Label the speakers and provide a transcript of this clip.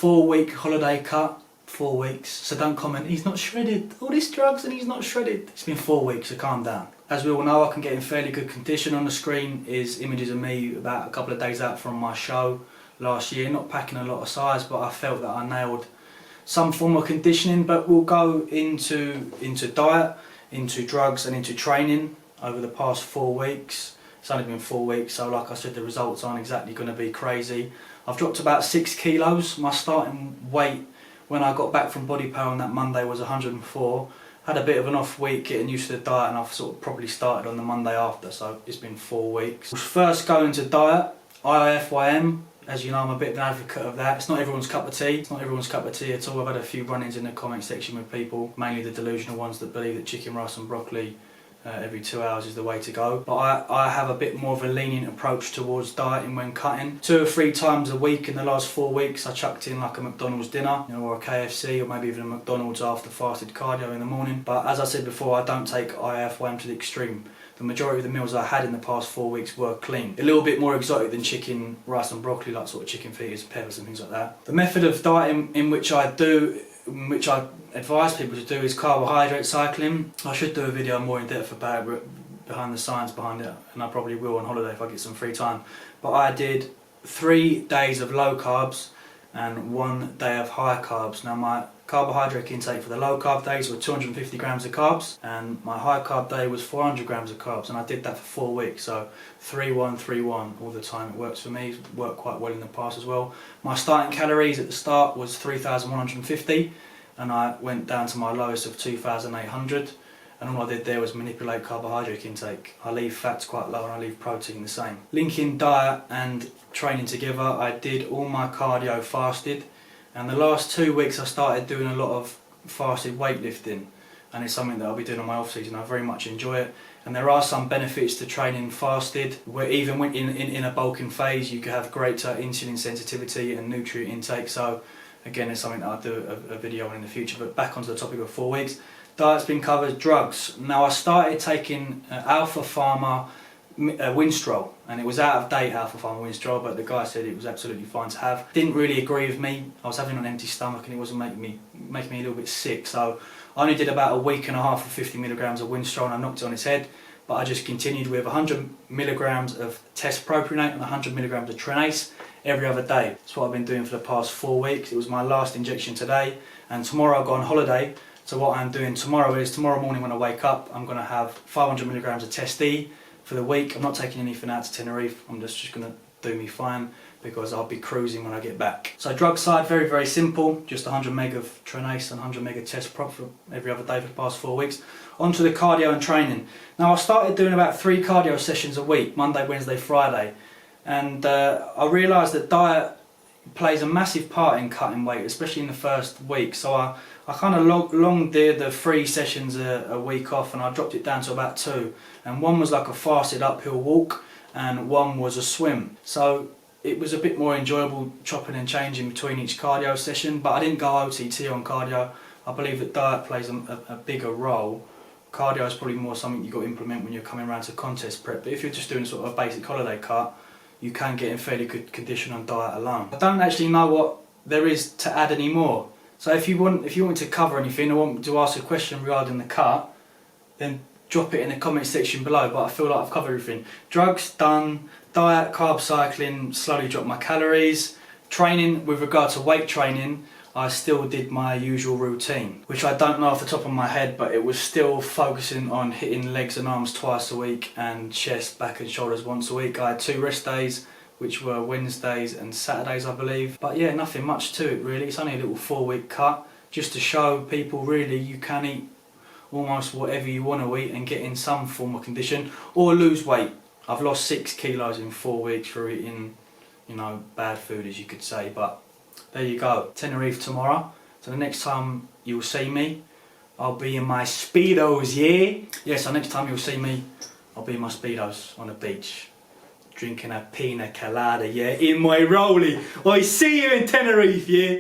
Speaker 1: 4-week holiday cut, 4 weeks, so don't comment, he's not shredded, all this drugs and he's not shredded. It's been 4 weeks, so calm down. As we all know, I can get in fairly good condition. On the screen is images of me about a couple of days out from my show last year, not packing a lot of size, but I felt that I nailed some form of conditioning. But we'll go into diet, into drugs and into training over the past 4 weeks. It's only been 4 weeks, so like I said, the results aren't exactly going to be crazy. I've dropped about 6 kilos. My starting weight when I got back from Body Power on that Monday was 104. Had a bit of an off week getting used to the diet, and I've sort of probably started on the Monday after, so it's been 4 weeks. First going to diet, IIFYM. As you know, I'm a bit of an advocate of that. It's not everyone's cup of tea. It's not everyone's cup of tea at all. I've had a few run-ins in the comment section with people, mainly the delusional ones that believe that chicken, rice and broccoli every 2 hours is the way to go. But I have a bit more of a lenient approach towards dieting when cutting. 2 or 3 times a week in the last 4 weeks I chucked in like a McDonald's dinner, or a KFC, or maybe even a McDonald's after fasted cardio in the morning. But as I said before, I don't take IIFYM to the extreme. The majority of the meals I had in the past 4 weeks were clean. A little bit more exotic than chicken, rice and broccoli, like sort of chicken feeders, peppers and things like that. The method of dieting in which I advise people to do is carbohydrate cycling. I should do a video more in depth about it, behind the science behind it, and I probably will on holiday if I get some free time. But I did 3 days of low carbs and 1 day of high carbs. Now my carbohydrate intake for the low carb days were 250 grams of carbs, and my high carb day was 400 grams of carbs, and I did that for 4 weeks, so 3-1, 3-1 all the time. It works for me, it's worked quite well in the past as well. My starting calories at the start was 3,150, and I went down to my lowest of 2,800, and all I did there was manipulate carbohydrate intake. I leave fats quite low and I leave protein the same. Linking diet and training together, I did all my cardio fasted, and the last 2 weeks I started doing a lot of fasted weightlifting, and it's something that I'll be doing on my off season. I very much enjoy it, and there are some benefits to training fasted, where even when in a bulking phase you can have greater insulin sensitivity and nutrient intake. So again, it's something that I'll do a video on in the future. But back onto the topic of 4 weeks. Diet's been covered. Drugs. Now I started taking Alpha Pharma Winstrol, and it was out of date Alpha Pharma Winstrol, but the guy said it was absolutely fine to have. Didn't really agree with me. I was having an empty stomach and it wasn't making me a little bit sick, so I only did about a week and a half of 50 milligrams of Winstrol and I knocked it on its head. But I just continued with 100 milligrams of test propionate and 100 milligrams of trinase every other day. That's what I've been doing for the past 4 weeks. It was my last injection today, and tomorrow I go on holiday. So what I'm doing tomorrow is, tomorrow morning when I wake up, I'm going to have 500 milligrams of Test E for the week. I'm not taking anything out to Tenerife. I'm just going to do me fine, because I'll be cruising when I get back. So drug side, very, very simple. Just 100 meg of trinase and 100 meg of test prop for every other day for the past 4 weeks. On to the cardio and training. Now I started doing about 3 cardio sessions a week, Monday, Wednesday, Friday. And I realised that diet plays a massive part in cutting weight, especially in the first week. So I kind of long did the 3 sessions a week off, and I dropped it down to about 2. And 1 was like a fasted uphill walk, and 1 was a swim. So it was a bit more enjoyable chopping and changing between each cardio session, but I didn't go OTT on cardio. I believe that diet plays a bigger role. Cardio is probably more something you've got to implement when you're coming around to contest prep, but if you're just doing sort of a basic holiday cut, you can get in fairly good condition on diet alone. I don't actually know what there is to add anymore. So if you want me to cover anything, or want me to ask a question regarding the cut, then drop it in the comment section below. But I feel like I've covered everything. Drugs done, diet, carb cycling, slowly dropped my calories. Training, with regard to weight training, I still did my usual routine, which I don't know off the top of my head, but it was still focusing on hitting legs and arms twice a week and chest, back and shoulders once a week. I had 2 rest days, which were Wednesdays and Saturdays, I believe. But yeah, nothing much to it really. It's only a little 4-week cut, just to show people really you can eat almost whatever you want to eat and get in some form of condition, or lose weight. I've lost 6 kilos in 4 weeks for eating, you know, bad food, as you could say. But there you go. Tenerife tomorrow. So the next time you'll see me, I'll be in my Speedos, yeah? Yeah, so next time you'll see me, I'll be in my Speedos on the beach, drinking a pina colada, yeah? In my rollie. I see you in Tenerife, yeah?